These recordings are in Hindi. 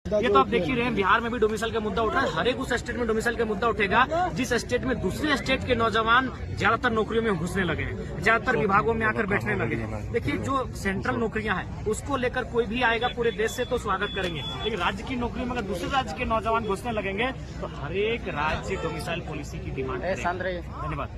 ये तो आप देख ही रहे हैं, बिहार में भी डोमिसाइल का मुद्दा उठ रहा है। हर एक उस स्टेट में डोमिसाइल का मुद्दा उठेगा जिस स्टेट में दूसरे स्टेट के नौजवान ज्यादातर नौकरियों में घुसने लगे हैं, ज्यादातर विभागों में आकर बैठने लगे हैं। देखिए, जो सेंट्रल नौकरियां हैं उसको लेकर कोई भी आएगा पूरे देश से तो स्वागत करेंगे, लेकिन राज्य की नौकरी में अगर दूसरे राज्य के नौजवान घुसने लगेंगे तो हर एक राज्य डोमिसाइल पॉलिसी की डिमांड करेगा। धन्यवाद।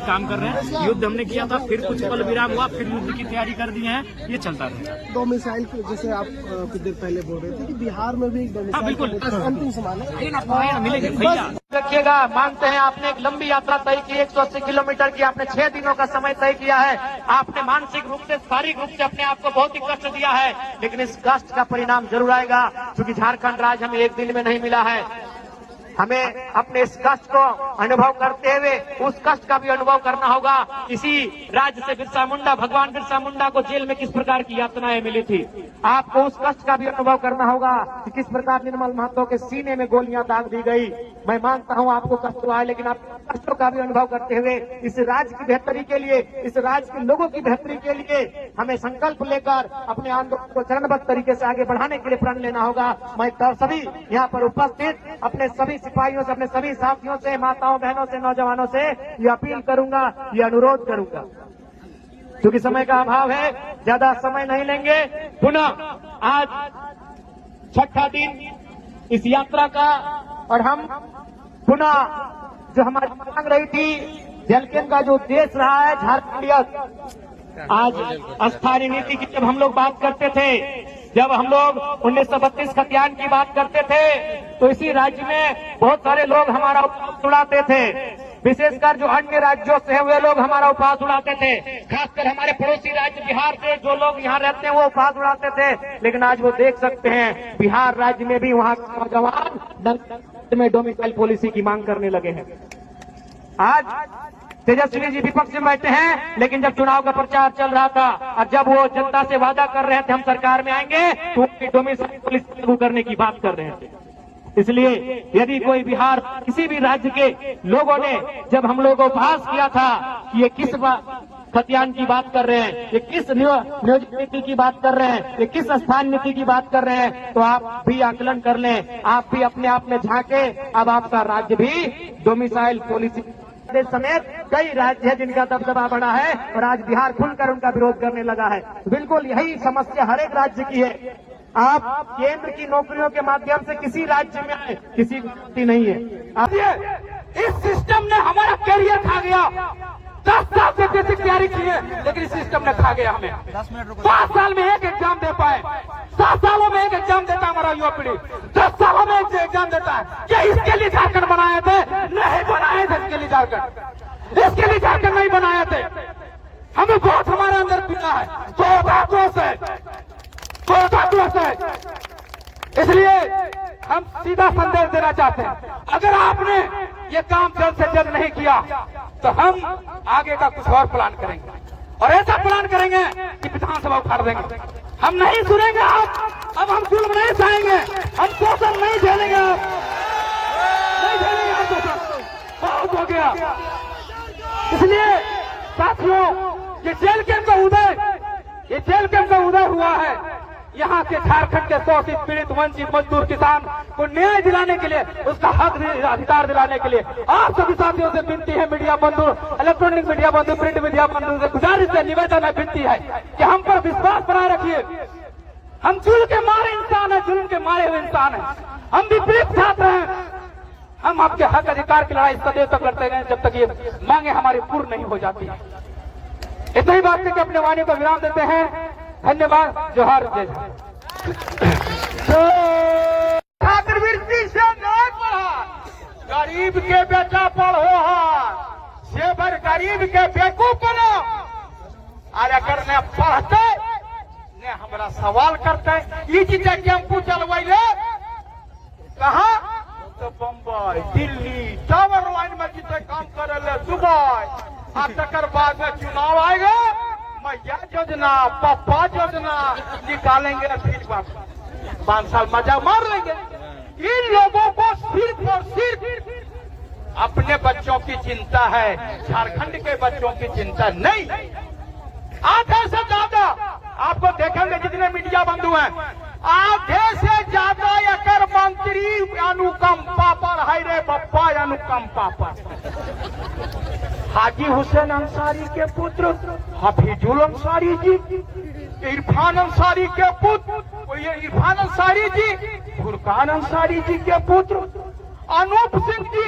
काम कर रहे हैं, युद्ध हमने किया था, फिर कुछ पल विराम हुआ, फिर युद्ध की तैयारी कर दी है, ये चलता रहेगा। डोमिसाइल जैसे आप कुछ देर पहले बोल रहे थे कि बिहार में भी हाँ, बिल्कुल अंतिम सवाल है, मिलेंगे भैया। रखिएगा, मानते हैं आपने एक लंबी यात्रा तय की, 180 किलोमीटर की, आपने 6 दिनों का समय तय किया है। आपने मानसिक रूप से, शारीरिक रूप से अपने आप को बहुत ही कष्ट दिया है, लेकिन इस कष्ट का परिणाम जरूर आएगा, क्योंकि झारखंड राज्य हमें एक दिन में नहीं मिला है। हमें अपने इस कष्ट को अनुभव करते हुए उस कष्ट का भी अनुभव करना होगा। इसी राज्य से बिरसा मुंडा, भगवान बिरसा मुंडा को जेल में किस प्रकार की यातनाएं मिली थी, आपको उस कष्ट का भी अनुभव करना होगा कि किस प्रकार निर्मल महतो के सीने में गोलियां दाग दी गई। मैं मानता हूं आपको कष्ट हुआ है, लेकिन आप कष्टों का भी अनुभव करते हुए इस राज्य की बेहतरी के लिए, इस राज्य के लोगों की बेहतरी के लिए हमें संकल्प लेकर अपने आंदोलन को चरणबद्ध तरीके से आगे बढ़ाने के लिए प्रण लेना होगा। मैं सभी यहाँ पर उपस्थित अपने सभी सिपाहियों से, अपने सभी साथियों से, माताओं बहनों से, नौजवानों से ये अपील करूंगा, ये अनुरोध करूंगा, क्योंकि समय का अभाव है, ज्यादा समय नहीं लेंगे। पुनः आज छठा दिन इस यात्रा का, और हम पुनः जो हमारी मांग रही थी, जलकेन का जो उद्देश्य रहा है झारखंड, आज स्थानीय नीति की जब हम लोग बात करते थे, जब हम लोग 1932 खतियान की बात करते थे, तो इसी राज्य में बहुत सारे लोग हमारा उपहास उड़ाते थे, विशेषकर जो अन्य राज्यों से वे लोग हमारा उपहास उड़ाते थे, खासकर हमारे पड़ोसी राज्य बिहार से जो लोग यहाँ रहते हैं वो उपहास उड़ाते थे। लेकिन आज वो देख सकते हैं, बिहार राज्य में भी वहाँ के नौजवान में डोमिसाइल पॉलिसी की मांग करने लगे हैं। आज तेजस्वी जी विपक्ष में बैठे हैं, लेकिन जब चुनाव का प्रचार चल रहा था और जब वो जनता से वादा कर रहे थे हम सरकार में आएंगे, तो डोमिसाइल पॉलिसी लागू करने की बात कर रहे थे। इसलिए यदि कोई बिहार किसी भी राज्य के लोगों ने जब हम लोगों को उपहास किया था कि ये किस खतियान की बात कर रहे हैं, ये किस नियोजित नीति की बात कर रहे हैं, ये किस स्थान नीति की बात कर रहे हैं, तो आप भी आकलन कर लें, आप भी अपने आप में झांके। अब आपका राज्य भी डोमिसाइल पॉलिसी समेत कई राज्य है जिनका दबदबा बढ़ा है, और आज बिहार खुलकर उनका विरोध करने लगा है। बिल्कुल यही समस्या हर एक राज्य की है। आप केंद्र की नौकरियों के माध्यम से किसी राज्य में आए, किसी की नहीं है। इस सिस्टम ने हमारा कैरियर खा गया। 10 साल से बेसिक तैयारी की है, लेकिन इस सिस्टम ने खा गया हमें। 5 साल में एक एग्जाम दे पाए, 7 सालों में एक एग्जाम देता हमारा युवा पीढ़ी, 10 सालों में एक एग्जाम देता है। क्या इसके लिए झारखंड बनाए थे? नहीं बनाए थे इसके लिए झारखंड, इसके लिए झारखंड नहीं बनाए थे। हमें बहुत हमारे अंदर पीना है, दोष है। इसलिए हम सीधा संदेश देना चाहते हैं, अगर आपने ये काम जल्द से जल्द नहीं किया तो हम आगे का कुछ और प्लान करेंगे, और ऐसा प्लान करेंगे कि विधानसभा उखाड़ देंगे। हम नहीं सुनेंगे अब हम जुल्म नहीं सहेंगे, हम शोषण नहीं झेलेंगे, नहीं झेलेंगे हम शोषण, बहुत हो गया। इसलिए साथियों, ये जेल कैंप का उदय हुआ है, यहाँ के झारखंड के शोषित, पीड़ित, वंचित, मजदूर, किसान को न्याय दिलाने के लिए, उसका हक अधिकार दिलाने के लिए आप सभी साथियों से विनती है, मीडिया बंधु, इलेक्ट्रॉनिक मीडिया बंधु, प्रिंट मीडिया बंधु से गुजारिश है, निवेदन है, विनती है कि हम पर विश्वास बनाए रखिए। हम जुल्म के मारे इंसान है, जुल्म के मारे हुए इंसान है, हम विपरीत छात्र हैं। हम आपके हक अधिकार की लड़ाई सदैव तक लड़ते गए जब तक ये मांगे हमारी पूर्ण नहीं हो जाती। इतना ही बात करके अपने वाणी को विराम देते हैं। धन्यवाद। जोहार। जय छात्रवृत्ति से नहीं पढ़ा, गरीब के बेटा पढ़ो, सेवर गरीब के बेवकूफ बनो। और अगर ने पढ़ते ने हमरा सवाल करते, ये चीज टेम्पू चलवाइले कहा तो बम्बई, दिल्ली, टावर लाइन में जितने काम करे ले दुबई, और तकर बाद में चुनाव आएगा, मैया योजना, पप्पा योजना निकालेंगे, फिर 5 साल मजा मार लेंगे। इन लोगों को सिर्फ और सिर्फ अपने बच्चों की चिंता है, झारखंड के बच्चों की चिंता नहीं। आधे से ज्यादा आपको देखेंगे जितने मीडिया बंधु हैं, आधे से ज्यादा हाजी हुसैन अंसारी के पुत्र हफीजुल अंसारी जी, इरफान अंसारी के पुत्र ये इरफान अंसारी जी, फुरकान अंसारी जी के पुत्र अनूप सिंह जी,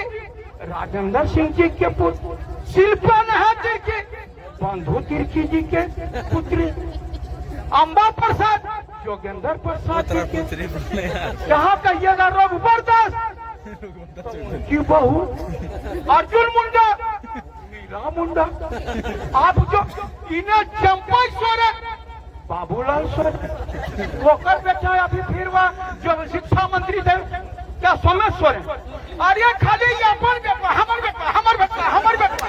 राजेंद्र सिंह जी के पुत्र शिल्पा नेहरा जी के, बंधु तिर्की जी के पुत्री अम्बा प्रसाद, योगेंद्र प्रसाद जी के, कहाँ कहिएगा रघुबर दास, उनकी बहू अर्जुन मुंडा, मीरा मुंडा, आप जो इन्हें चंपा सोरेन, बाबूलाल सोरेन, वोकर बेटा अभी फिर वह जो शिक्षा मंत्री थे क्या सोमेश सोरेन, और ये खाली ये अपन बेटा हमर बेटा हमर बेटा हमर बेटा,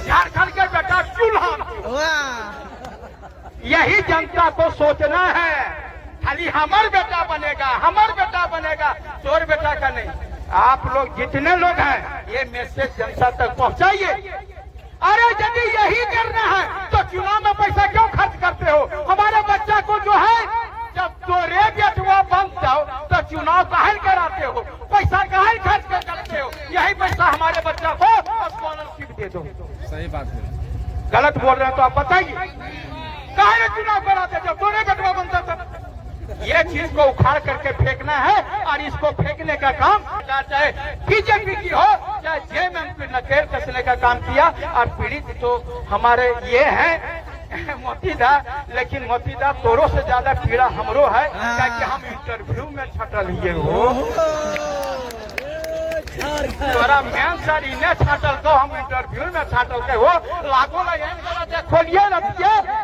झारखंड के बेटा चूल्हा। यही जनता को सोचना है, खाली हमार बेटा बनेगा हमार बेटा बनेगा, चोर बेटा का नहीं। आप लोग जितने लोग हैं ये मैसेज जनता तक पहुंचाइए। अरे यदि यही करना है तो चुनाव में पैसा क्यों खर्च करते हो? हमारे बच्चा को जो है जब चोरे बेटुआ बन जाओ तो चुनाव काहे कराते हो, पैसा काहे खर्च करते हो? यही पैसा हमारे बच्चा को स्कॉलरशिप दे दो। सही बात है। गलत बोल रहे हैं तो आप बताइए, काहे चुनाव कराते जब चोरे बेटुआ बनता था? ये चीज को उखाड़ करके फेंकना है, और इसको फेंकने का काम चाहे बीजेपी की हो चाहे जेएमएम नकेल कसने का काम किया। और पीड़ित तो हमारे ये हैं मोतीदा, लेकिन मोतीदा तोरों से ज्यादा पीड़ा हमरो है, क्योंकि हम इंटरव्यू में छटल हिए हो। तोरा मेन सर इन्हें छाटल को हम इंटरव्यू में छाटल के हो लागो ना खोलिए न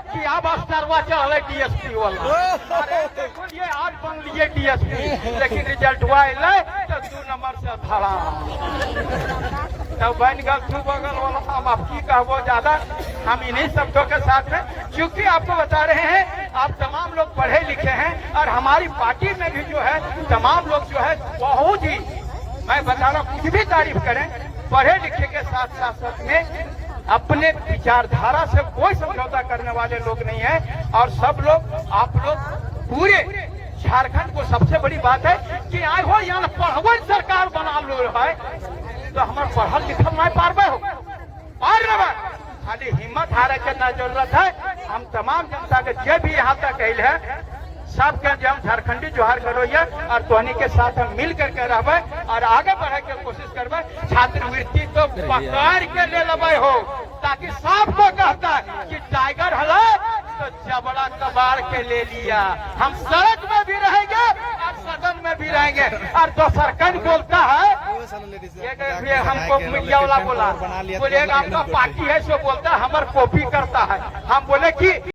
कि अब स्टारवा चल डीएसपी वाला, अरे खोलिए आज बन लिए डीएसपी, लेकिन रिजल्ट हुआ तो 2 नंबर से धड़ा तब बन गल तू बगल वाला। हम आपकी कहबो ज्यादा, हम इन्हीं शब्दों के साथ में, क्योंकि आपको बता रहे हैं आप तमाम लोग पढ़े लिखे हैं, और हमारी पार्टी में भी जो है तमाम लोग जो है बहुत ही, मैं बता रहा हूँ कुछ भी तारीफ करें, पढ़े लिखे के साथ साथ में अपने विचारधारा से कोई समझौता करने वाले लोग नहीं है। और सब लोग आप लोग पूरे झारखंड को सबसे बड़ी बात है कि आए हो यहाँ पढ़वन सरकार बना लो है तो हमारे पढ़ल लिखल नहीं पारबे हो पार रहा, खाली हिम्मत हारे के ना जरूरत है। हम तमाम जनता के जे भी यहाँ तक गए है सबके जब झारखंडी जोहार करो और तोहनी के साथ हम मिल करके रहबे और आगे बढ़े के कोशिश करबे। छात्रवृत्ति तो पकड़ के ले लेबे हो, ताकि साफ को कहता है कि टाइगर हला तो जबड़ा कबाड़ के ले लिया। हम सड़क में भी रहेंगे और सदन में भी रहेंगे। और दोसर कन बोलता है हमको मीडिया वाला बोला, बोले आपका पार्टी है सो बोलता है हमार कॉपी करता है। हम बोले कि